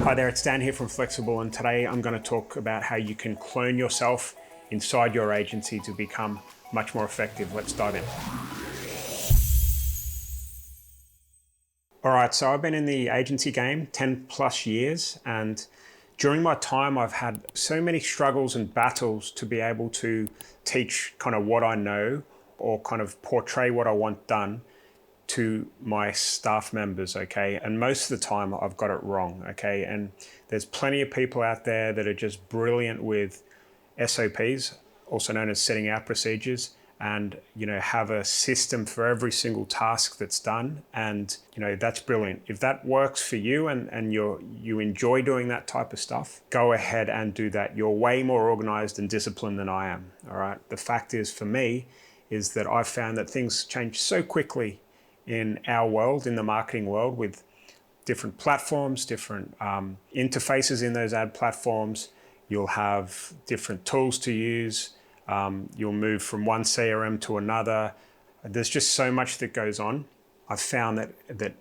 Hi there, it's Dan here from Flexxable, and today I'm going to talk about how you can clone yourself inside your agency to become much more effective. Let's dive in. All right, so I've been in the agency game 10 plus years, and during my time I've had so many struggles and battles to be able to teach kind of what I know or kind of portray what I want done to my staff members, okay? And most of the time I've got it wrong, okay? And there's plenty of people out there that are just brilliant with SOPs, also known as setting out procedures, and have a system for every single task that's done. And that's brilliant. If that works for you and you enjoy doing that type of stuff, go ahead and do that. You're way more organized and disciplined than I am, all right? The fact is, for me, is that I've found that things change so quickly in our world, in the marketing world, with different platforms, different interfaces in those ad platforms. You'll have different tools to use. You'll move from one CRM to another. There's just so much that goes on. I've found that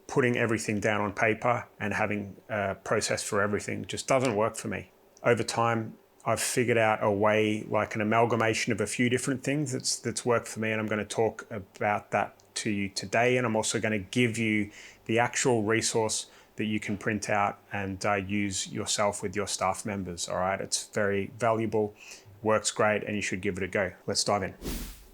putting everything down on paper and having a process for everything just doesn't work for me. Over time, I've figured out a way, like an amalgamation of a few different things that's worked for me, and I'm going to talk about that to you today. And I'm also going to give you the actual resource that you can print out and use yourself with your staff members. All right, it's very valuable, works great, and you should give it a go. Let's dive in.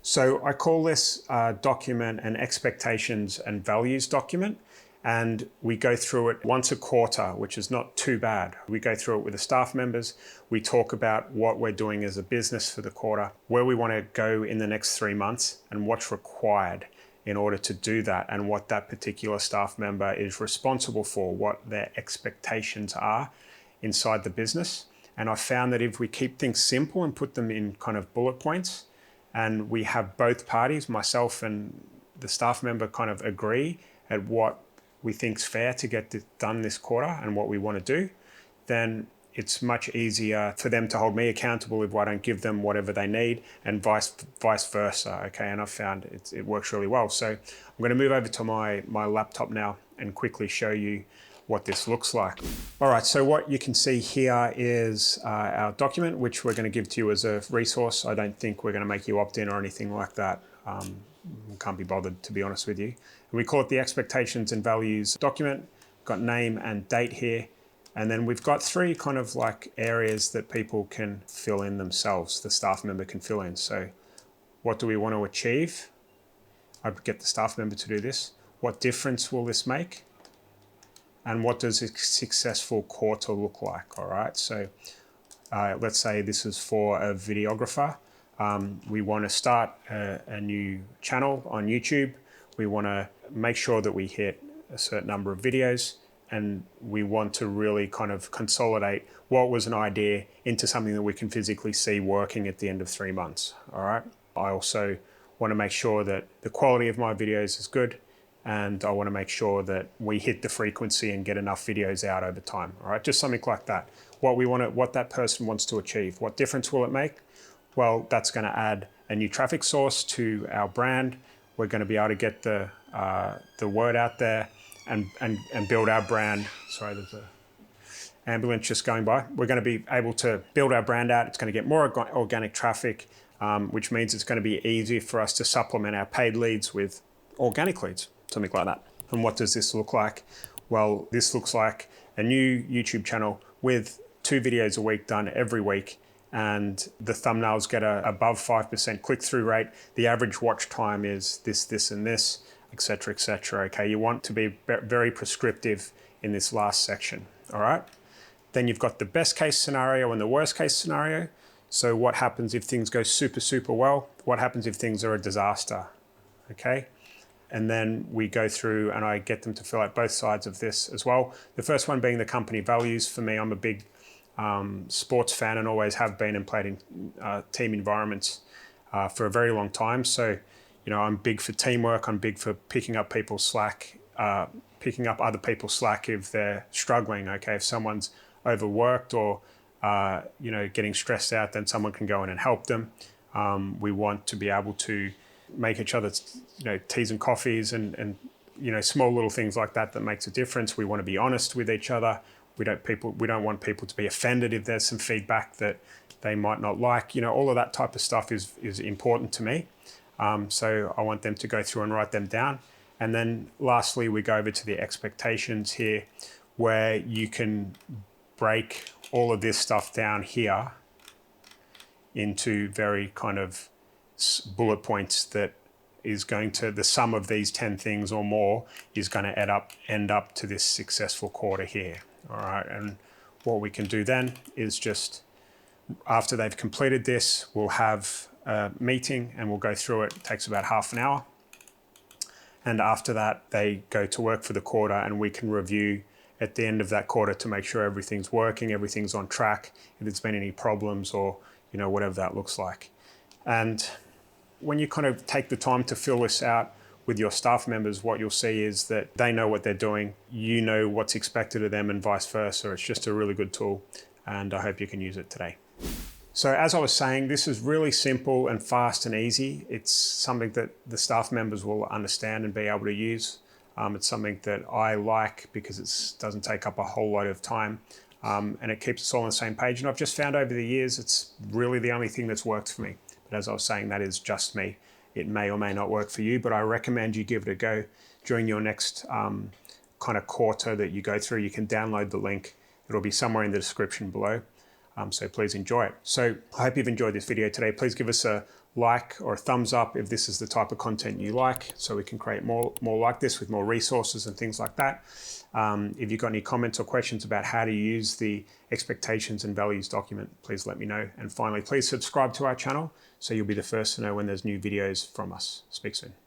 So I call this document an expectations and values document, and we go through it once a quarter, which is not too bad. We go through it with the staff members. We talk about what we're doing as a business for the quarter, where we want to go in the next 3 months, and what's required in order to do that, and what that particular staff member is responsible for, what their expectations are inside the business. And I found that if we keep things simple and put them in kind of bullet points, and we have both parties, myself and the staff member, kind of agree at what we think's fair to get done this quarter and what we want to do, then it's much easier for them to hold me accountable if I don't give them whatever they need, and vice versa, okay? And I've found it works really well. So I'm going to move over to my laptop now and quickly show you what this looks like. All right, so what you can see here is our document, which we're going to give to you as a resource. I don't think we're going to make you opt in or anything like that. Can't be bothered, to be honest with you. And we call it the expectations and values document. Got name and date here. And then we've got 3 kind of like areas that people can fill in themselves, the staff member can fill in. So what do we want to achieve? I'd get the staff member to do this. What difference will this make? And what does a successful quarter look like? All right, so let's say this is for a videographer. We want to start a new channel on YouTube. We want to make sure that we hit a certain number of videos, and we want to really kind of consolidate what was an idea into something that we can physically see working at the end of 3 months, all right? I also want to make sure that the quality of my videos is good, and I want to make sure that we hit the frequency and get enough videos out over time, all right? Just something like that. What that person wants to achieve. What difference will it make? Well, that's going to add a new traffic source to our brand. We're going to be able to get the word out there and build our brand. Sorry, there's an ambulance just going by. We're going to be able to build our brand out. It's going to get more organic traffic, which means it's going to be easy for us to supplement our paid leads with organic leads, something like that. And what does this look like? Well, this looks like a new YouTube channel with 2 videos a week done every week, and the thumbnails get above 5% click-through rate. The average watch time is this, and this, etc., etc. Okay, you want to be very prescriptive in this last section, all right? Then you've got the best case scenario and the worst case scenario. So what happens if things go super, super well? What happens if things are a disaster, okay? And then we go through and I get them to fill out both sides of this as well. The first one being the company values. For me, I'm a big sports fan and always have been, and played in team environments for a very long time. So, I'm big for teamwork. I'm big for picking up people's slack, picking up other people's slack if they're struggling. Okay, if someone's overworked or getting stressed out, then someone can go in and help them. We want to be able to make each other's teas and coffees and small little things like that makes a difference. We want to be honest with each other. We don't want people to be offended if there's some feedback that they might not like. All of that type of stuff is important to me. So I want them to go through and write them down. And then lastly, we go over to the expectations here, where you can break all of this stuff down here into very kind of bullet points that is going to, the sum of these 10 things or more is going to end up to this successful quarter here. All right, and what we can do then is just, after they've completed this, we'll have a meeting and we'll go through it. It takes about half an hour. And after that, they go to work for the quarter, and we can review at the end of that quarter to make sure everything's working, everything's on track, if there's been any problems or, whatever that looks like. And when you kind of take the time to fill this out with your staff members, what you'll see is that they know what they're doing, you know what's expected of them, and vice versa. It's just a really good tool, and I hope you can use it today. So as I was saying, this is really simple and fast and easy. It's something that the staff members will understand and be able to use. It's something that I like because it doesn't take up a whole lot of time, and it keeps us all on the same page. And I've just found over the years, it's really the only thing that's worked for me. But as I was saying, that is just me. It may or may not work for you, but I recommend you give it a go during your next kind of quarter that you go through. You can download the link. It'll be somewhere in the description below. So please enjoy it. So I hope you've enjoyed this video today. Please give us a like or a thumbs up if this is the type of content you like, so we can create more like this with more resources and things like that. If you've got any comments or questions about how to use the expectations and values document, please let me know. And finally, please subscribe to our channel so you'll be the first to know when there's new videos from us. Speak soon.